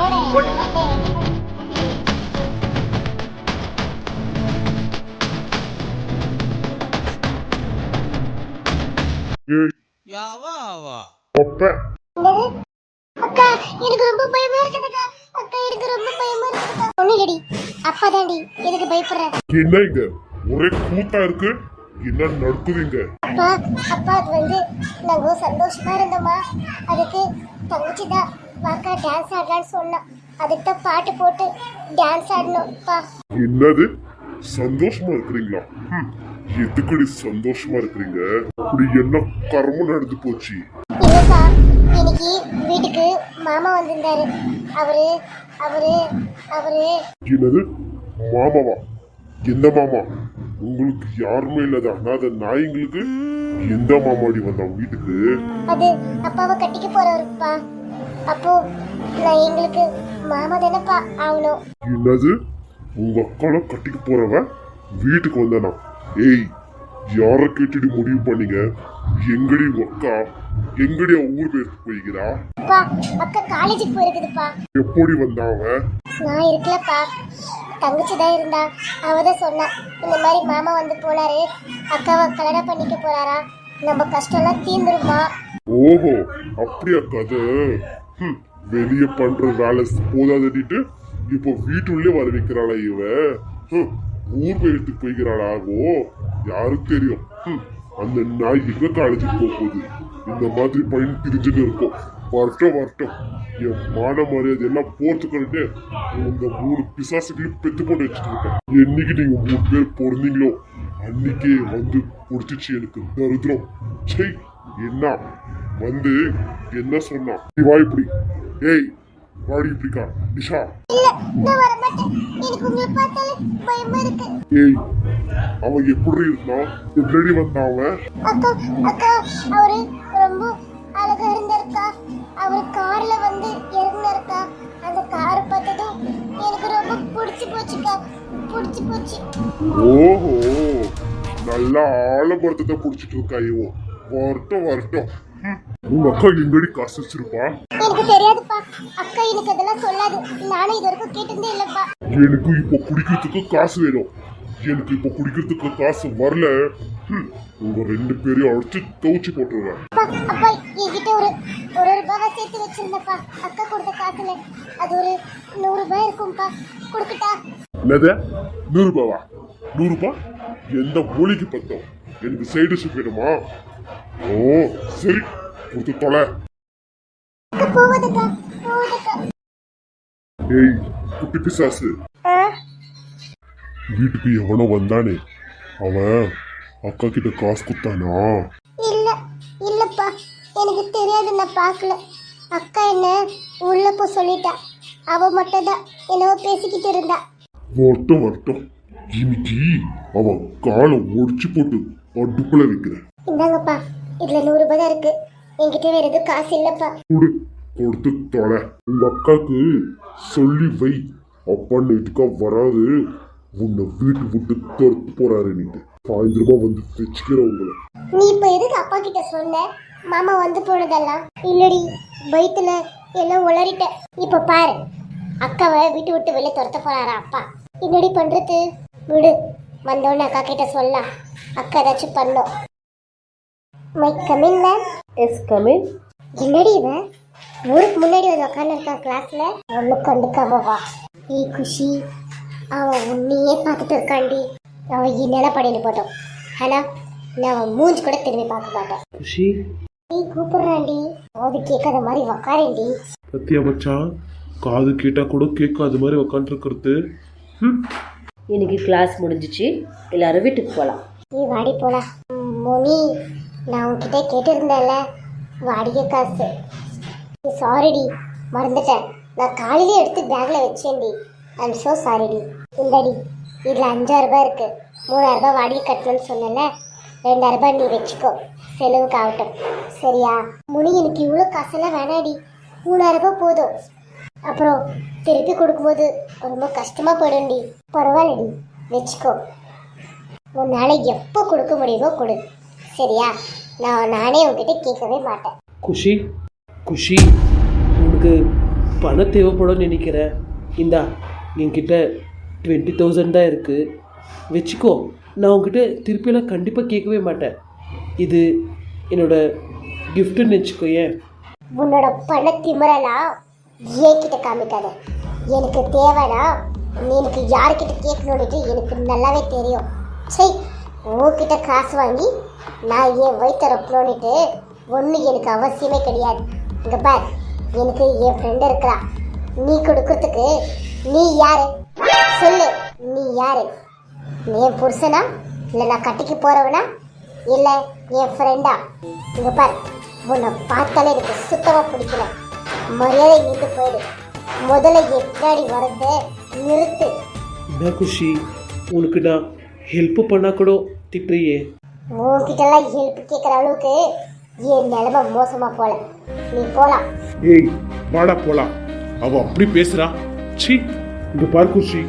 அக்கா எனக்கு ரொம்ப பயமா இருக்குதுக்கா. அக்கா எனக்கு ரொம்ப பயமா இருக்குதுக்கா. ஒண்ணுலடி அப்பா தாண்டி எதுக்கு பயப்படுற? என்ன இங்க ஒரே கூத்தா இருக்கு, என்ன நடக்குதுங்க? அப்பா அப்பா அது வந்து நாங்க சந்தோஷமா இருந்தோமா, அதுக்கு தங்கச்சி தான் வாக்கா டான்ஸ் ஆடலான்னு சொன்னா, அதுக்கு தான் பாட்டு போட்டு டான்ஸ் ஆடணும்ப்பா. என்னது சந்தோஷமா இருக்கிறீங்களா? எதுக்குடி சந்தோஷமா இருக்கிறீங்க? அப்படி என்ன கர்மம் நடந்து போச்சு? இல்லப்பா, இன்னைக்கு வீட்டுக்கு மாமா வந்திருந்தாரு. அவரு அவரு அவரு என்னது மாமாவா? எந்த மாமா? உங்களுக்கு யாருமே இல்லாத அனாத நாய்ங்களுக்கு எந்த மாமாடி வந்தா வீட்டுக்கு? அது அப்பாவை கட்டிக்க போறவருப்பா. அப்போ நான் எங்களுக்கு மாமா தானப்பா ஆகணும். என்னது உங்க அக்கால கட்டிக்கு போறவன் வீட்டுக்கு வந்தானா? ஏய், யார கேட்டுட்டு முடிவு பண்ணீங்க? எங்கடி உங்க அக்கா? எங்கடி ஊர் பேருக்கு போய்கிறா? அப்பா அக்கா காலேஜுக்கு போயிருக்குதுப்பா. எப்படி வந்தாவ? நான் இருக்கலப்பா, தங்கச்சி தான் இருந்தா. அவதான் சொன்னா, இந்த மாதிரி மாமா வந்து போனாரு, அக்காவை கல்யாணம் பண்ணிக்க போறாரா, நம்ம கஷ்டம்லாம் தீந்துருமா. ஓஹோ, அப்படியா கதை? வெளிய பண்ற வேலை போதாதிட்டு இப்போ வீட்டுள்ளே வர வைக்கிறாளா இவ? ஊர் பேருக்கு போய்கிறாளாகோ யாருக்கு தெரியும்? அந்த நாய் எங்க காலேஜுக்கு போக போகுது? இந்த மாதிரி பையன் திரிஞ்சுட்டு இருக்கும். வரட்டும் வரட்டும், என் மான மரியாதை எல்லாம் போர்த்துக்கிட்டு இந்த 3 பிசாசுகளையும் பெத்து போட்டு வச்சுட்டு இருக்கேன். என்னைக்கு நீங்க 3 பேர் பொருந்தீங்களோ அன்னைக்கே வந்து பிடிச்சிச்சு எனக்கு தருத்திரம். சை, என்ன வந்து என்ன சொன்னா? நீ வா இப்படி. ஏய், வாடி இப்படிக்கா நிஷா. இல்ல நான் வர மாட்டேன், எனக்கு உங்களை பார்த்தாலே பயமா இருக்கு. ஏய், அவன் எப்படி இருந்தான்? எப்படி வந்தான் அவன்? அக்கா அக்கா அவரு ரொம்ப அழகா இருந்தாருக்கா. அவரு கார்ல வந்து இறங்கினாருக்கா. அந்த காரை பார்த்ததும் எனக்கு ரொம்ப பிடிச்சி போச்சுக்கா, பிடிச்சி போச்சு. ஓஹோ, நல்ல ஆலமரத்தை புடிச்சிட்டு இருக்கா இவோ. வரட்டும் வரட்டும். உங்க அக்கா எங்கடி காசு வச்சிருப்பா? எனக்கு தெரியாதுப்பா, அக்கா எனக்கு அதெல்லாம் சொல்லாது. நானும் இது வரைக்கும் கேட்டதே இல்லப்பா. எனக்கு இப்போ குடிக்கிறதுக்கு காசு வேணும். எனக்கு இப்போ குடிக்கிறதுக்கு காசு வரல, உங்க 2 பேரையும் அழைச்சு துவச்சு போட்டுருவேன். அப்பா என்கிட்ட ஒரு ரூபாவை சேர்த்து வச்சிருந்தப்பா, அக்கா கொடுத்த காசுல அது ஒரு 100 ரூபாய் இருக்கும்பா, கொடுக்கட்டா? என்னது 100 ரூபாவா? 100 ரூபாய் எந்த மூலிக்கு பத்தம்? எனக்கு சைடு டிஷ் வேணுமா? ஓ சரி, கொடுத்து தொலை. போவதுக்கா போவதுக்கா. ஏய் குட்டி பிசாசு, வீட்டுக்கு எவனோ வந்தானே, அவன் அக்கா கிட்ட காசு குத்தானா? இல்ல இல்லப்பா, எனக்கு தெரியாது, நான் பார்க்கல. அக்கா என்ன உள்ள போ சொல்லிட்டா. அவ மட்டும் தான் என்னவோ பேசிக்கிட்டு இருந்தா. வரட்டும் வரட்டும், இன்னைக்கு அவன் காலை ஒடிச்சு போட்டு அடுப்புல வைக்கிறேன். இந்தாங்கப்பா, இதுல 100 ரூபாய் தான் இருக்கு. என்கிட்ட வேற எதுவும் காசு இல்லப்பா. கொடுத்து தொலை. உங்க அக்காக்கு சொல்லி வை, அப்பா நைட்டுக்கா வராது, உன்னை வீட்டு விட்டு தடுத்து போறாரு. நீங்க சாயந்தரமா வந்து வச்சுக்கிறவங்கள. நீ இப்ப எதுக்கு அப்பா கிட்ட சொன்ன மாமா வந்து போனதெல்லாம்? இல்லடி, வயிற்றுல எல்லாம் உளறிட்ட. இப்ப பாரு, அக்காவை வீட்டு விட்டு வெளியே துரத்த போறாரா அப்பா. என்னடி பண்றது? விடு, வந்தோடனே அக்கா கிட்ட சொல்லலாம். அக்கா ஏதாச்சும் பண்ணோம். My coming ma'am. Yes coming. என்னடி இவன் ஊருக்கு முன்னாடி வந்து உட்காந்து இருக்கான் கிளாஸ்ல. ஒண்ணு கண்டுக்காம வா. ஏய் குஷி, அவன் உன்னையே பார்த்துட்டு இருக்காண்டி. அவன் என்னெல்லாம் பண்ணிட்டு போட்டோம், ஆனா நான் அவன் மூஞ்சி கூட திரும்பி பார்க்க மாட்டேன். குஷி நீ கூப்பிடுறாண்டி, அது கேட்காத மாதிரி உக்காரேண்டி. பத்தியா மச்சான், காது கேட்டா கூட கேட்காத மாதிரி உக்காந்துருக்கிறது. இன்னைக்கு கிளாஸ் முடிஞ்சிச்சு, எல்லாரும் வீட்டுக்கு போகலாம். நீ வாடி போலாம். மோனி, நான் உன்கிட்ட கேட்டிருந்தேன்ல வாடகை காசு. சாரிடி, மறந்துட்டேன். நான் காலையிலே எடுத்து பேக்ல வச்சேன்டி. I'm so சாரிடி. இல்லடி, இதில் 5000 ரூபாய் இருக்கு. 3000 ரூபாய் வாடகை கட்டணும்னு சொன்னேன்ல, 2000 ரூபாய் நீ வச்சுக்கோ, செலவுக்கு ஆகட்டும். சரியா? முனி, எனக்கு இவ்வளோ காசெல்லாம் வேணாடி, 3000 ரூபாய் போதும். அப்புறம் திருப்பி கொடுக்கும்போது ரொம்ப கஷ்டமாக போயிடும்டி. பரவாயில்லடி, வச்சுக்கோ. உன்னால் எப்போ கொடுக்க முடியுமோ கொடு, சரியா? நானே உங்ககிட்ட கேட்கவே மாட்டேன். குஷி குஷி, உனக்கு பணம் தேவைப்படும் நினைக்கிறேன். இந்தா என்கிட்ட 20,000 தான் இருக்குது, வச்சுக்கோ. நான் உங்ககிட்ட திருப்பியெல்லாம் கண்டிப்பாக கேட்கவே மாட்டேன். இது என்னோட கிஃப்ட்டுன்னு வச்சுக்கோ. ஏன் உன்னோட பண திமிரலாம் என்கிட்ட காமிக்காத. எனக்கு தேவைனா நீ எனக்கு யார்கிட்ட கேட்கணுன்னுட்டு எனக்கு நல்லாவே தெரியும். சரி, உன்கிட்ட காசு வாங்கி நான் என் வயிற்ற ரொப்பணுன்னுட்டு ஒன்றும் எனக்கு அவசியமே கிடையாது. இங்கே பார், எனக்கு என் ஃப்ரெண்டு இருக்கிறா. நீ கொடுக்கறதுக்கு நீ யாரு சொல்லு? நீ யாரு? நீ என் புருஷனா, இல்லை நான் கட்டிக்கு போகிறவனா, இல்லை என் ஃப்ரெண்டா? இங்கே பார், உன்னை பார்த்தாலே எனக்கு சுத்தமாக பிடிக்கல. மரியாதை நின்று போயிடு. முதல்ல எட்டாடி வரத நிறுத்து. என்ன குஷி, உனக்கு நான் ஹெல்ப் பண்ணால் கூட திட்டுறியே. உன்கிட்டலாம் ஹெல்ப் கேட்குற அளவுக்கு என் நிலைமை மோசமாக போல. நீ போகலாம். ஏய் வாடா போலாம். அவ அப்படி பேசுறா. சி, இங்க பார் குஷி,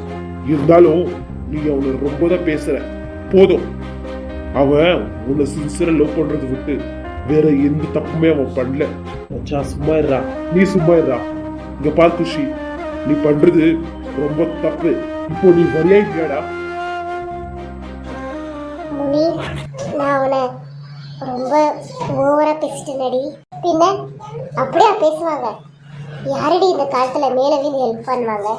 இருந்தாலும் நீ அவனை ரொம்ப தான் பேசுற. போதும். அவன் உன்னை சின்சியரா லவ் பண்றதை விட்டு வேற எந்த தப்புமே அவன் பண்ணல. மச்சான் சும்மா இருடா, நீ சும்மா இருடா. இங்க பார் குஷி, நீ பண்றது ரொம்ப தப்பு. இப்போ நீ வரியா இல்லையாடா? முனி, நான் அவனை ரொம்ப ஓவராக பேசிட்டு நடி. பின்ன அப்படியா பேசுவாங்க? யாரடி இந்த காலத்தில் மேலே வீண் ஹெல்ப் பண்ணுவாங்க?